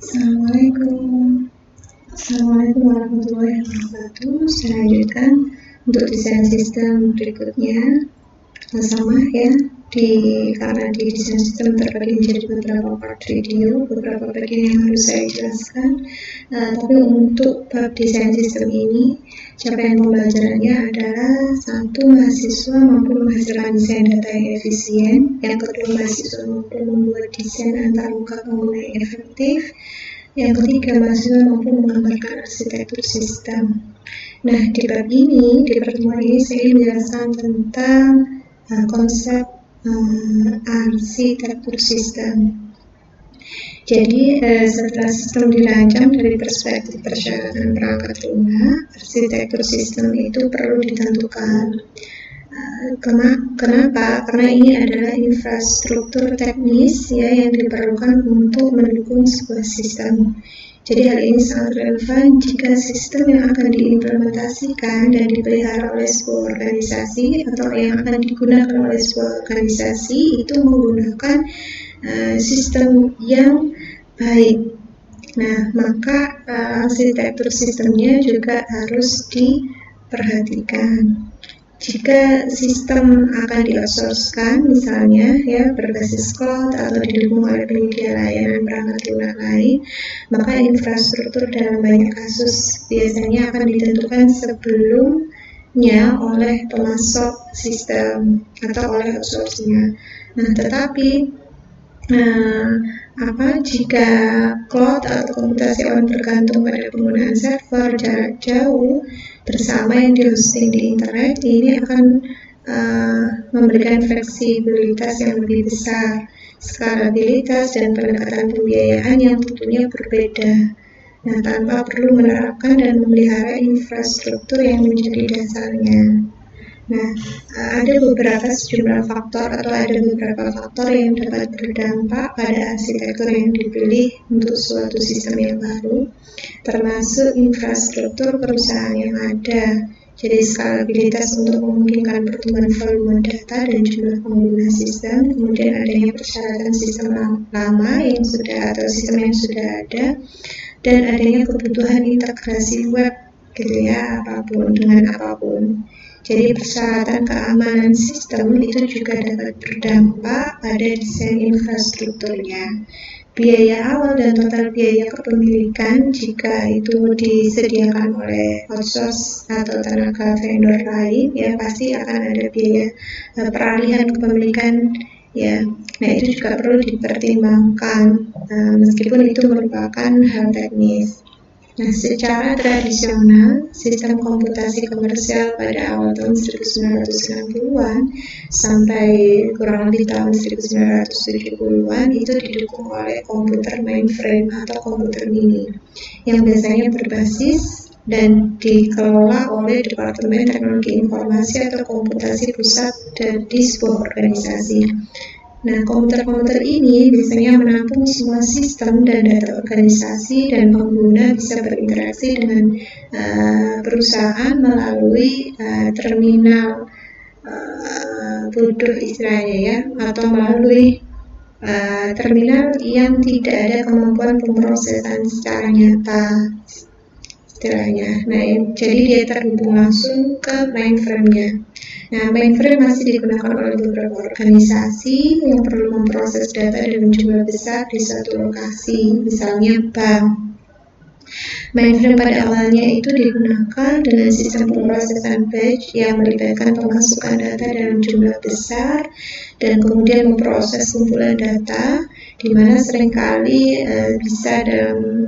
Assalamualaikum. Assalamualaikum warahmatullahi wabarakatuh. Saya lanjutkan untuk desain sistem berikutnya. Sama ya, karena di desain sistem terbagi menjadi beberapa part video, beberapa bagian yang harus saya jelaskan. Tapi untuk bab desain sistem ini, capaian pembelajarannya adalah satu, mahasiswa mampu menghasilkan desain data yang efisien. Yang kedua, mahasiswa mampu membuat desain antarmuka pengguna yang efektif. Yang ketiga, mahasiswa mampu menggambarkan arsitektur sistem. Nah, di bab ini, di pertemuan ini saya ingin menjelaskan tentang konsep arsitektur sistem. Jadi, setelah sistem dirancang dari perspektif persyaratan perangkat lunak, arsitektur sistem itu perlu ditentukan. Kenapa? Karena ini adalah infrastruktur teknis ya yang diperlukan untuk mendukung sebuah sistem. Jadi hal ini sangat relevan jika sistem yang akan diimplementasikan dan dipelihara oleh sebuah organisasi atau yang akan digunakan oleh sebuah organisasi itu menggunakan sistem yang baik. Nah, maka arsitektur sistemnya juga harus diperhatikan. Jika sistem akan di-outsource-kan misalnya ya berbasis cloud atau didukung oleh penyedia layanan perangkat lunak lain, maka infrastruktur dalam banyak kasus biasanya akan ditentukan sebelumnya oleh pemasok sistem atau oleh outsource-nya. Nah, tetapi jika cloud atau komputasi on bergantung pada penggunaan server jarak jauh bersama yang di-hosting di internet, ini akan memberikan fleksibilitas yang lebih besar, skalabilitas dan pendekatan pembiayaan yang tentunya berbeda. Nah, tanpa perlu menerapkan dan memelihara infrastruktur yang menjadi dasarnya. Nah, ada sejumlah faktor yang dapat berdampak pada arsitektur yang dipilih untuk suatu sistem yang baru, termasuk infrastruktur perusahaan yang ada. Jadi skalabilitas untuk memungkinkan pertumbuhan volume data dan jumlah pengguna sistem, kemudian adanya persyaratan sistem lama yang sudah ada, dan adanya kebutuhan integrasi web gitu ya, dengan apapun. Jadi persyaratan keamanan sistem itu juga dapat berdampak pada desain infrastrukturnya. Biaya awal dan total biaya kepemilikan jika itu disediakan oleh outsource atau tenaga vendor lain ya pasti akan ada biaya peralihan kepemilikan ya. Nah, itu juga perlu dipertimbangkan meskipun itu merupakan hal teknis. Nah, secara tradisional, sistem komputasi komersial pada awal tahun 1960-an sampai kurang lebih tahun 1970-an itu didukung oleh komputer mainframe atau komputer mini yang biasanya berbasis dan dikelola oleh Departemen Teknologi Informasi atau Komputasi Pusat di sebuah organisasi. Nah, komputer-komputer ini biasanya menampung semua sistem dan data organisasi dan pengguna bisa berinteraksi dengan perusahaan melalui terminal bodoh istilahnya ya, atau melalui terminal yang tidak ada kemampuan pemrosesan secara nyata istilahnya. Nah, jadi dia terhubung langsung ke mainframe-nya. Nah, mainframe masih digunakan oleh beberapa organisasi yang perlu memproses data dalam jumlah besar di suatu lokasi, misalnya bank. Mainframe pada awalnya itu digunakan dengan sistem pemrosesan batch yang melibatkan pemasukan data dalam jumlah besar dan kemudian memproses kumpulan data, di mana seringkali bisa dalam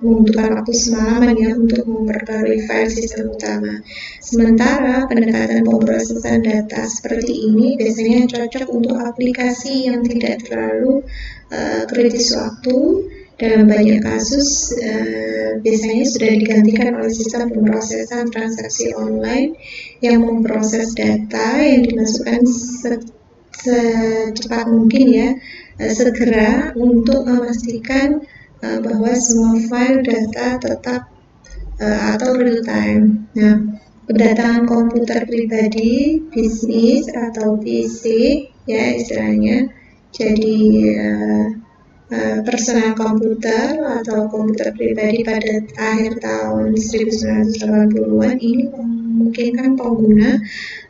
membutuhkan waktu semalaman ya untuk memperbarui file sistem utama. Sementara pendekatan pemrosesan data seperti ini biasanya cocok untuk aplikasi yang tidak terlalu kritis waktu. Dalam banyak kasus biasanya sudah digantikan oleh sistem pemrosesan transaksi online yang memproses data yang dimasukkan secepat mungkin ya, segera untuk memastikan bahwa semua file data tetap atau real time. Nah, kedatangan komputer pribadi, bisnis atau PC ya istilahnya, jadi personal komputer atau komputer pribadi pada akhir tahun 1980-an ini memungkinkan pengguna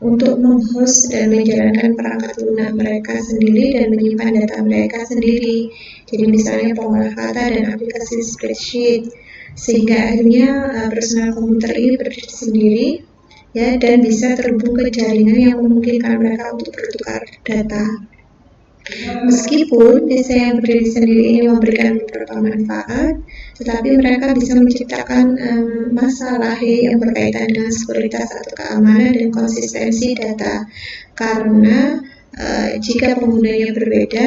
untuk menghost dan menjalankan perangkat lunak mereka sendiri dan menyimpan data mereka sendiri. Jadi misalnya pengolah kata dan aplikasi spreadsheet, sehingga akhirnya personal komputer ini berdiri sendiri ya, dan bisa terhubung ke jaringan yang memungkinkan mereka untuk bertukar data. Meskipun desa yang berdiri sendiri ini memberikan beberapa manfaat, tetapi mereka bisa menciptakan masalah yang berkaitan dengan sekuritas atau keamanan dan konsistensi data. Karena jika penggunanya berbeda,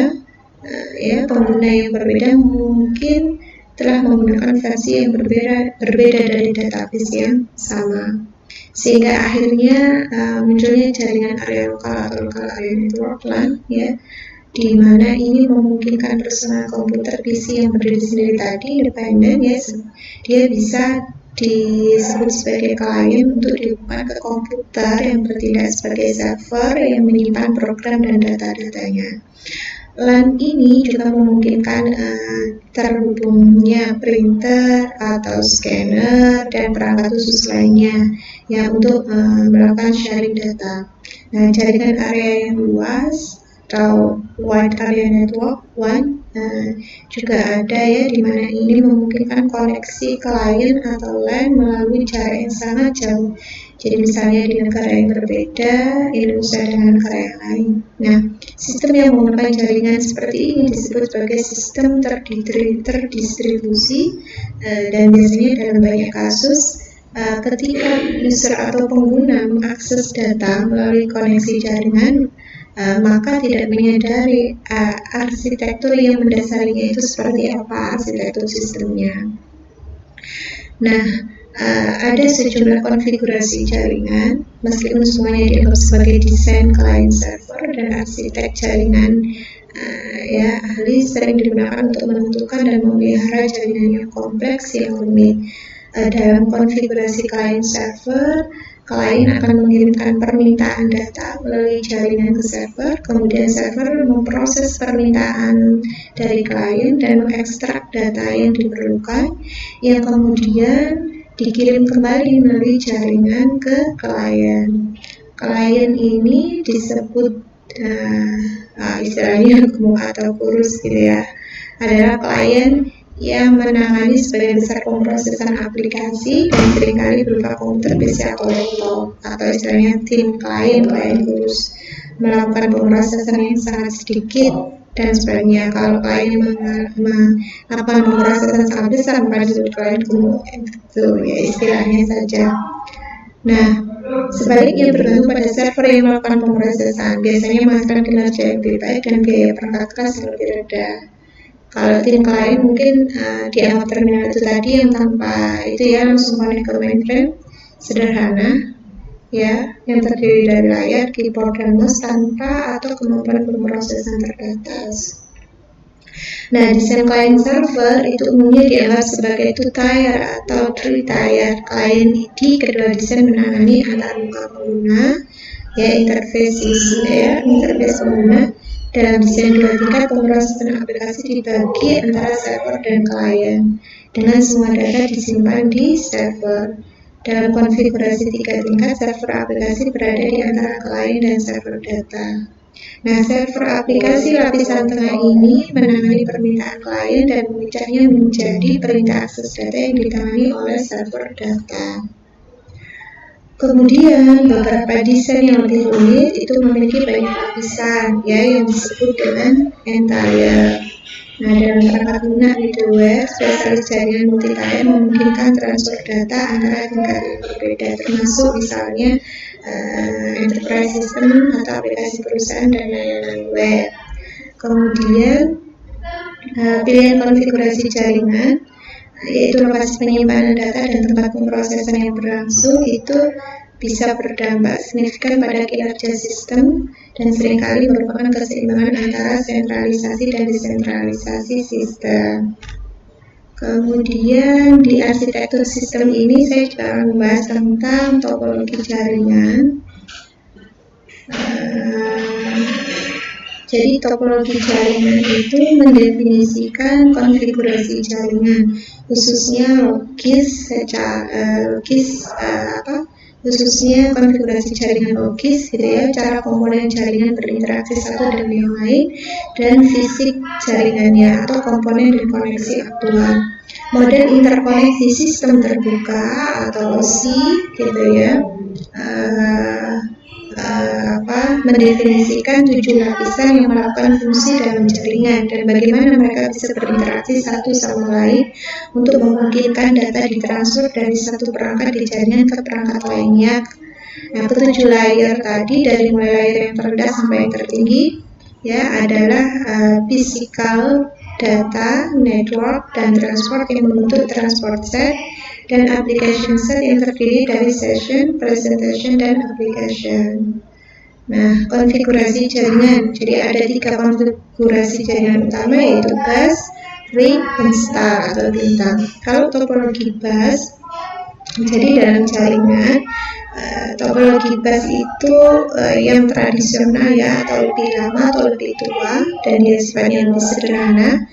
pengguna yang berbeda mungkin telah menggunakan versi yang berbeda dari database yang sama, sehingga akhirnya munculnya jaringan area lokal atau local area network LAN ya, di mana ini memungkinkan personal komputer PC yang berdiri sendiri tadi independen ya, dia bisa disebut sebagai klien untuk dihubungkan ke komputer yang bertindak sebagai server yang menyimpan program dan data-datanya. LAN ini juga memungkinkan terhubungnya printer atau scanner dan perangkat khusus lainnya ya untuk melakukan sharing data. Nah, jaringan area yang luas atau wide area network WAN juga ada ya, di mana ini memungkinkan koneksi klien atau LAN melalui jarak yang sangat jauh. Jadi misalnya di negara yang berbeda, Indonesia dengan negara yang lain. Nah, sistem yang menggunakan jaringan seperti ini disebut sebagai sistem terdistribusi dan biasanya dalam banyak kasus ketika user atau pengguna mengakses data melalui koneksi jaringan, maka tidak menyadari arsitektur yang mendasarinya itu seperti apa arsitektur sistemnya. Nah, ada sejumlah konfigurasi jaringan, meskipun semuanya dianggap sebagai desain client server dan arsitek jaringan ahli sering digunakan untuk menentukan dan memelihara jaringan yang kompleks yang rumit. Dalam konfigurasi client server, klien akan mengirimkan permintaan data melalui jaringan ke server, kemudian server memproses permintaan dari klien dan mengekstrak data yang diperlukan, yang kemudian dikirim kembali melalui jaringan ke klien. Klien ini disebut istilahnya gemuk atau kurus gitu ya, adalah klien yang menangani sebagian besar pemrosesan aplikasi dan seringkali berupa komputer PC atau laptop, atau istilahnya tim klien kurus melakukan pemrosesan yang sangat sedikit dan sebagainya. Kalau klien melakukan pemrosesan sangat besar, maka disebut klien gemuk, itu ya istilahnya saja. Nah, sebaliknya bergantung pada server yang melakukan pemrosesan, biasanya menghasilkan kinerja yang lebih baik dan biaya perangkat keras yang lebih rendah. Kalau tim klien mungkin dianggap terminal itu tadi yang tanpa itu ya, langsung connect ke mainframe sederhana ya, yang terdiri dari layar, keyboard, dan mouse tanpa atau kemampuan pemrosesan terbatas. Nah, desain client server itu umumnya dianggap sebagai two-tier atau three-tier. Client di kedua desain menangani antar muka pengguna ya, interface pengguna. Dalam desain dua tingkat, pemrosesan aplikasi dibagi antara server dan klien dengan semua data disimpan di server. Dalam konfigurasi tiga tingkat, server aplikasi berada di antara klien dan server data. Nah, server aplikasi lapisan tengah ini menangani permintaan klien dan memecahnya menjadi perintah akses data yang ditangani oleh server data. Kemudian beberapa desain yang lebih rumit itu memiliki banyak lapisan ya, yang disebut dengan entire. Nah, dalam perangkat lunak middleware, spesialis jaringan multi-tier memungkinkan transfer data antara tingkat yang berbeda, termasuk misalnya enterprise system atau aplikasi perusahaan dan layanan web. Kemudian pilihan konfigurasi jaringan, yaitu lokasi penyimpanan data dan tempat pemrosesan yang berlangsung, itu bisa berdampak signifikan pada kinerja sistem dan seringkali merupakan keseimbangan antara sentralisasi dan desentralisasi sistem. Kemudian di arsitektur sistem ini saya juga akan membahas tentang topologi jaringan. Jadi topologi jaringan itu mendefinisikan konfigurasi jaringan, khususnya khususnya konfigurasi jaringan logis gitu ya, cara komponen jaringan berinteraksi satu dengan yang lain, dan fisik jaringannya atau komponen dan koneksi aktual. Model interkoneksi sistem terbuka atau OSI gitu ya, mendefinisikan 7 lapisan yang melakukan fungsi dalam jaringan dan bagaimana mereka bisa berinteraksi satu sama lain untuk memungkinkan data ditransfer dari satu perangkat di jaringan ke perangkat lainnya. Nah, ketujuh layer tadi dari mulai layer yang terendah sampai yang tertinggi ya adalah physical data, network, dan transport yang membentuk transport set, dan application set yang terdiri dari session, presentation, dan application. Nah, konfigurasi jaringan. Jadi ada 3 konfigurasi jaringan utama, yaitu bus, ring, dan star atau bintang. Kalau topologi bus, jadi dalam jaringan topologi bus itu yang tradisional ya, atau lebih lama atau lebih tua, dan dia sifatnya lebih sederhana.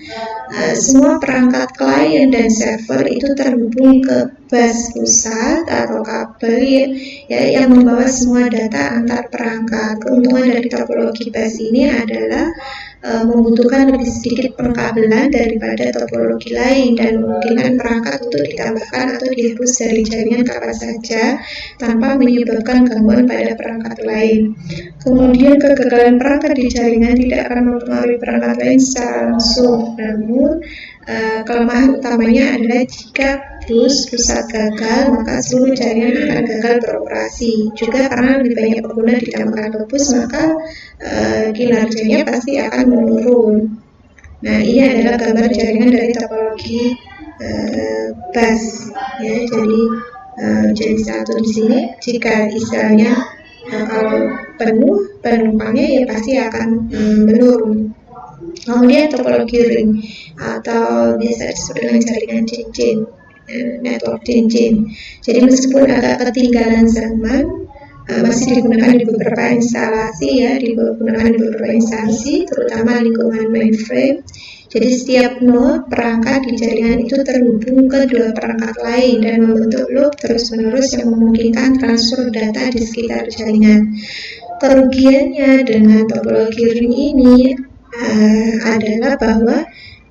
Semua perangkat klien dan server itu terhubung ke bus pusat atau kabel ya, yang membawa semua data antar perangkat. Keuntungan dari topologi bus ini adalah membutuhkan lebih sedikit pengkabelan daripada topologi lain dan memungkinkan perangkat untuk ditambahkan atau dihapus dari jaringan kapan saja tanpa menyebabkan gangguan pada perangkat lain. Kemudian kegagalan perangkat di jaringan tidak akan mempengaruhi perangkat lain secara langsung, namun kelemahan utamanya adalah jika bus pusat gagal, maka seluruh jaringan akan gagal beroperasi. Juga karena lebih banyak pengguna ditambahkan ke bus, maka kinerjanya pasti akan menurun. Nah, ini adalah gambar jaringan dari topologi bus ya. Jadi satu di sini, jika istilahnya kalau penuh penumpangnya ya pasti akan menurun. Kemudian topologi ring atau biasa disebut dengan jaringan cincin, network cincin. Jadi meskipun agak ketinggalan zaman, masih digunakan di beberapa instalasi ya, terutama lingkungan mainframe. Jadi setiap node perangkat di jaringan itu terhubung ke 2 perangkat lain dan membentuk loop terus-menerus yang memungkinkan transfer data di sekitar jaringan. Kerugiannya dengan topologi ring ini adalah bahwa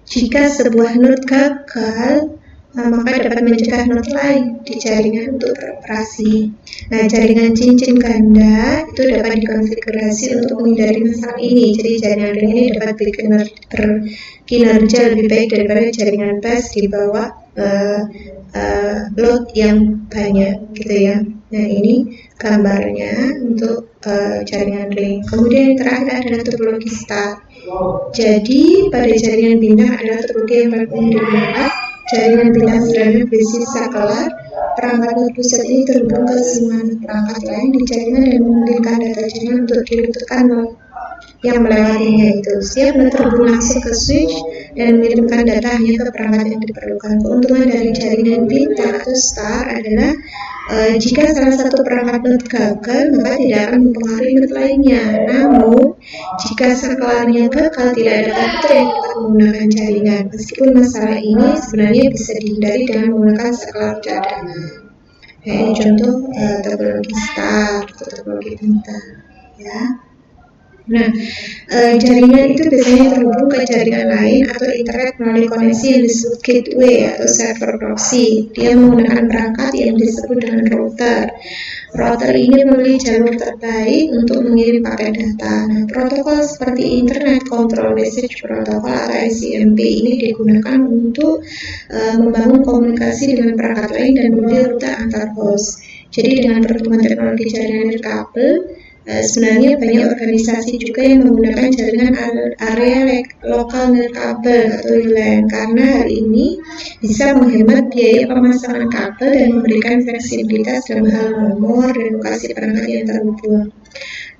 jika sebuah node gagal, maka dapat mencegah node lain di jaringan untuk beroperasi. Nah, jaringan cincin ganda itu dapat dikonfigurasi untuk menghindari masalah ini. Jadi jaringan ring ini dapat berkinerja lebih baik daripada jaringan bus di bawah load yang banyak gitu ya. Nah, ini gambarnya untuk jaringan ring. Kemudian yang terakhir adalah topologi star. Jadi pada jaringan bintang adalah topologi yang paling umum digunakan. Jaringan bintang sederhana berisi saklar. Perangkat node pusat ini terhubung ke semua perangkat lain di jaringan dan memungkinkan data jaringan untuk dirututkan yang melewatinya itu. Setiap node terhubung langsung ke switch dan mengirimkan data hanya ke perangkat yang diperlukan. Keuntungan dari jaringan bintang atau star adalah jika salah satu perangkat node gagal, maka tidak akan mempengaruhi node lainnya. Namun, jika saklarnya gagal, tidak ada komputer yang dapat menggunakan jaringan. Meskipun masalah ini sebenarnya bisa dihindari dengan menggunakan saklar cadangan. Nah, ini contoh topologi star atau topologi bintang. Ya. Nah, jaringan itu biasanya terhubung ke jaringan lain atau internet melalui koneksi yang disebut gateway atau server proxy. Dia menggunakan perangkat yang disebut dengan router. Router ini memilih jalur terbaik untuk mengirim paket data. Nah, protokol seperti Internet Control Message Protocol atau ICMP ini digunakan untuk membangun komunikasi dengan perangkat lain dan memilih rute antar host. Jadi dengan perkembangan teknologi jaringan nirkabel, sebenarnya banyak organisasi juga yang menggunakan jaringan area lokal nirkabel atau LAN karena hal ini bisa menghemat biaya pemasangan kabel dan memberikan fleksibilitas dalam hal nomor dan lokasi perangkat yang terhubung.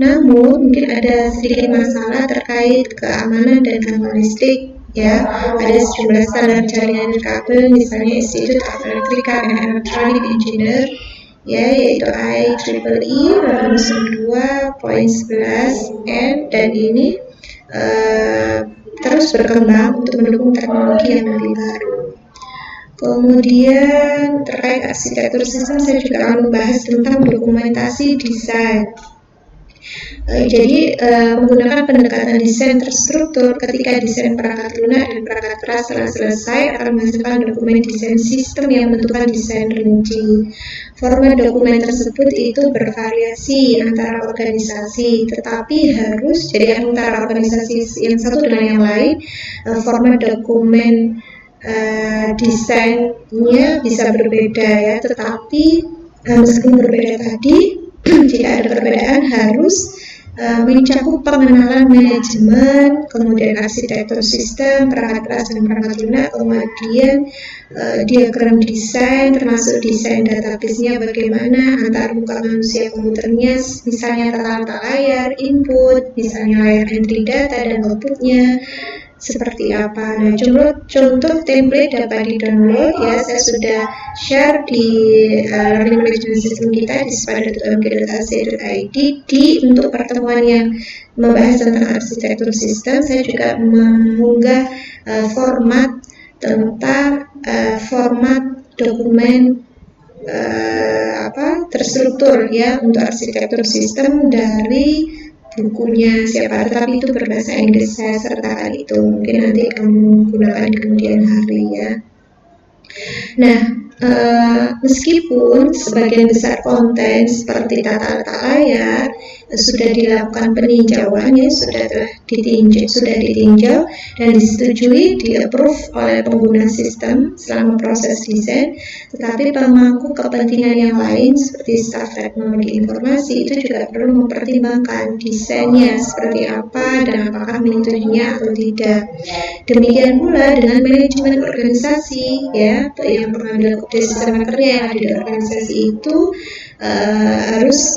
Namun mungkin ada sedikit masalah terkait keamanan dan gangguan listrik. Ya, ada sejumlah standar jaringan nirkabel, misalnya Institute of Electrical and Electronic Engineer, ya, yaitu IEEE 802.11n, dan ini terus berkembang untuk mendukung teknologi yang lebih baru. Kemudian terkait arsitektur sistem, saya juga akan membahas tentang dokumentasi desain. Jadi menggunakan pendekatan desain terstruktur, ketika desain perangkat lunak dan perangkat keras telah selesai, akan menghasilkan dokumen desain sistem yang menentukan desain rinci. Format dokumen tersebut itu bervariasi antara organisasi, tetapi harus jadi antara organisasi yang satu dengan yang lain. Format dokumen desainnya bisa berbeda ya, tetapi meskipun berbeda tadi, jika ada perbedaan harus mencakup pengenalan manajemen, kemudian arsitektur sistem, perangkat keras dan perangkat lunak, kemudian diagram desain, termasuk desain database-nya bagaimana, antar muka manusia komputernya, misalnya tata layar, input, misalnya layar entry data dan output-nya seperti apa. Nah, contoh template dapat di-download ya, saya sudah share di learning management system kita di spada.omg.ac.id. Untuk pertemuan yang membahas tentang arsitektur sistem, saya juga mengunggah format tentang format dokumen terstruktur ya untuk arsitektur sistem dari bukunya siapa, tetapi itu berbahasa Inggris, saya sertakan itu, mungkin nanti kamu gunakan di kemudian hari ya. Nah, meskipun sebagian besar konten seperti tata layar sudah dilakukan peninjauan ya, sudah ditinjau dan disetujui, di-approve oleh pengguna sistem selama proses desain, tetapi pemangku kepentingan yang lain seperti staf teknologi informasi itu juga perlu mempertimbangkan desainnya seperti apa dan apakah menyetujuinya atau tidak. Demikian pula dengan manajemen organisasi ya, yang pengambil keputusan kerja yang ada di organisasi itu harus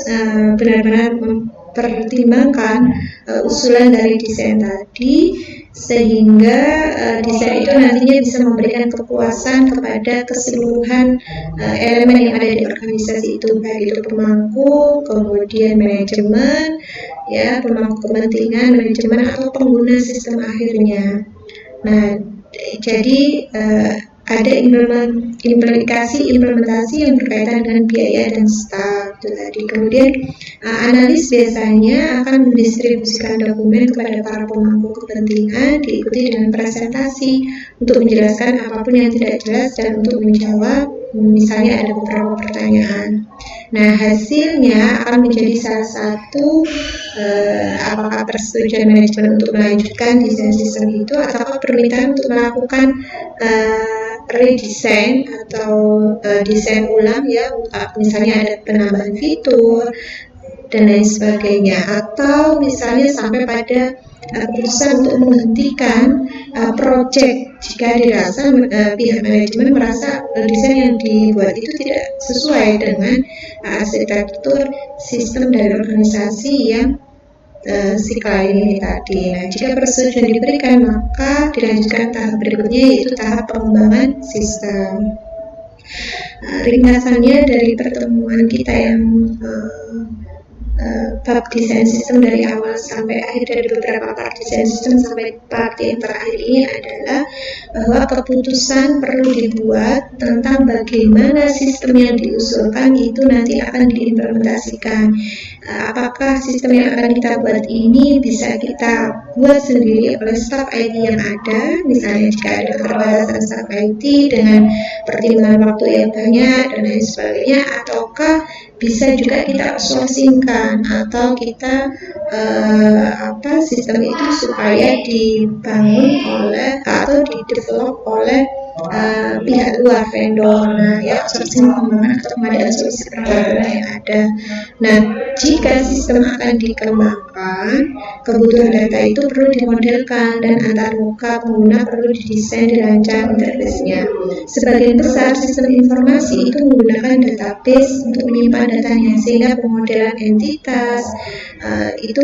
benar-benar mempertimbangkan usulan dari desain tadi, sehingga desain itu nantinya bisa memberikan kepuasan kepada keseluruhan elemen yang ada di organisasi itu, baik itu pemangku, kemudian manajemen ya, pemangku kepentingan, manajemen atau pengguna sistem akhirnya. Nah, jadi ada implementasi yang berkaitan dengan biaya dan staf itu tadi. Kemudian analis biasanya akan mendistribusikan dokumen kepada para pemangku kepentingan, diikuti dengan presentasi untuk menjelaskan apapun yang tidak jelas dan untuk menjawab misalnya ada beberapa pertanyaan. Nah, hasilnya akan menjadi salah satu apakah persetujuan manajemen untuk melanjutkan desain sistem itu atau permintaan untuk melakukan redesign atau desain ulang ya, misalnya ada penambahan fitur dan lain sebagainya, atau misalnya sampai pada keputusan untuk menghentikan project jika dirasa pihak manajemen merasa desain yang dibuat itu tidak sesuai dengan arsitektur sistem dari organisasi yang sikla ini tadi. Nah, jika persetujuan diberikan, maka dilanjutkan tahap berikutnya, yaitu tahap pengembangan sistem. Ringkasannya dari pertemuan kita yang bab desain sistem dari awal sampai akhir, dari beberapa part desain sistem sampai part yang terakhir ini adalah bahwa keputusan perlu dibuat tentang bagaimana sistem yang diusulkan itu nanti akan diimplementasikan. Apakah sistem yang akan kita buat ini bisa kita buat sendiri oleh staf IT yang ada, misalnya jika ada keterbatasan staf IT dengan pertimbangan waktu yang banyak dan lain sebagainya, ataukah bisa juga kita outsourcingkan atau kita sistem itu supaya dibangun oleh atau didevelop oleh pihak luar, vendor. Nah, ya, outsourcing pengembangan atau pengadaan solusi peralatan yang ada. Nah, jika sistem akan dikembangkan, kebutuhan data itu perlu dimodelkan dan antar muka pengguna perlu didesain, dirancang interface-nya. Sebagian besar sistem informasi itu menggunakan database untuk menyimpan datanya, sehingga pemodelan entitas itu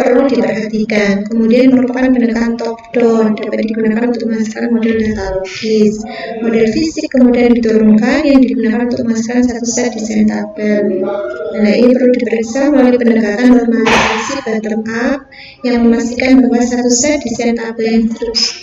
perlu diperhatikan. Kemudian merupakan pendekatan top down, dapat digunakan untuk menghasilkan model data logis. analisis model fisik, kemudian diturunkan yang digunakan untuk menghasilkan satu set desain tabel. Nah, ini perlu diperiksa melalui penegakan normalisasi bottom up yang memastikan bahwa satu set desain tabel yang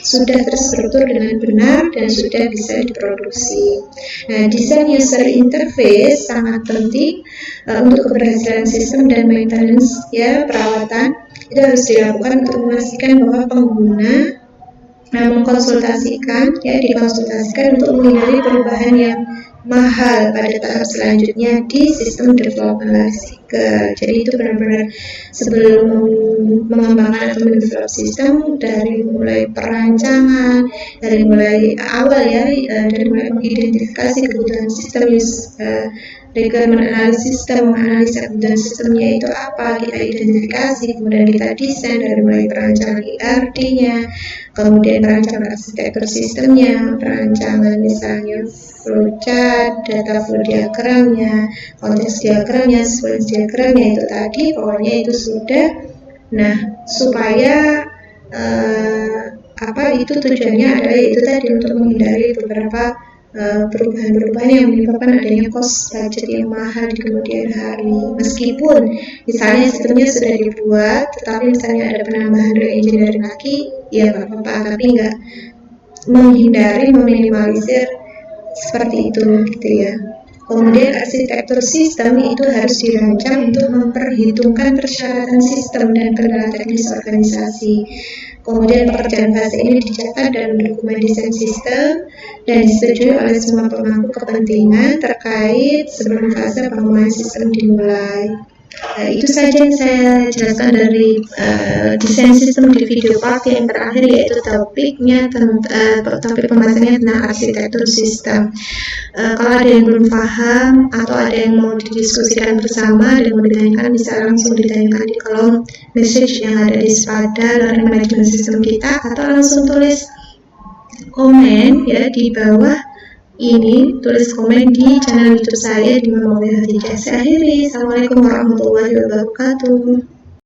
sudah terstruktur dengan benar dan sudah bisa diproduksi. Nah, desain user interface sangat penting untuk keberhasilan sistem dan maintenance ya perawatan. Itu harus dilakukan untuk memastikan bahwa pengguna dikonsultasikan untuk menghindari perubahan yang mahal pada tahap selanjutnya di sistem development lifecycle. Jadi itu benar-benar sebelum mengembangkan atau mendevelop sistem, dari mulai perancangan, dari mulai awal ya, dari mulai mengidentifikasi kebutuhan sistem, requirement analysis, kita menganalisa kebutuhan sistemnya itu apa, kita identifikasi, kemudian kita desain dari mulai perancangan ERD-nya, kemudian perancangan arsitektur sistemnya, perancangan misalnya flowchart, data flow diagramnya, konteks diagramnya, sequence diagramnya, itu tadi pokoknya itu sudah. Nah, supaya itu tujuannya adalah itu tadi untuk menghindari beberapa perubahan-perubahan yang menyebabkan adanya cost budget yang mahal di kemudian hari. Meskipun misalnya sistemnya sudah dibuat, tetapi misalnya ada penambahan re-engineering lagi, ya nggak apa-apa, tapi nggak menghindari, meminimalisir seperti itu gitu ya. Kemudian arsitektur sistem itu harus dirancang untuk memperhitungkan persyaratan sistem dan kendala teknis organisasi. Kemudian pekerjaan fase ini dicatat dalam dokumen desain sistem dan disetujui oleh semua pemangku kepentingan terkait sebelum fase pengembangan sistem dimulai. Itu saja yang saya jelaskan dari desain sistem di video part yang terakhir, yaitu topiknya topik pembahasannya tentang arsitektur sistem. Kalau ada yang belum paham atau ada yang mau didiskusikan bersama dan mau ditanyakan, bisa langsung ditanyakan di kolom message yang ada di Spada Learning Management System kita, atau langsung tulis komen ya di bawah ini, tulis komen di channel YouTube saya di Mama Wihati. Saya akhiri. Assalamualaikum warahmatullahi wabarakatuh.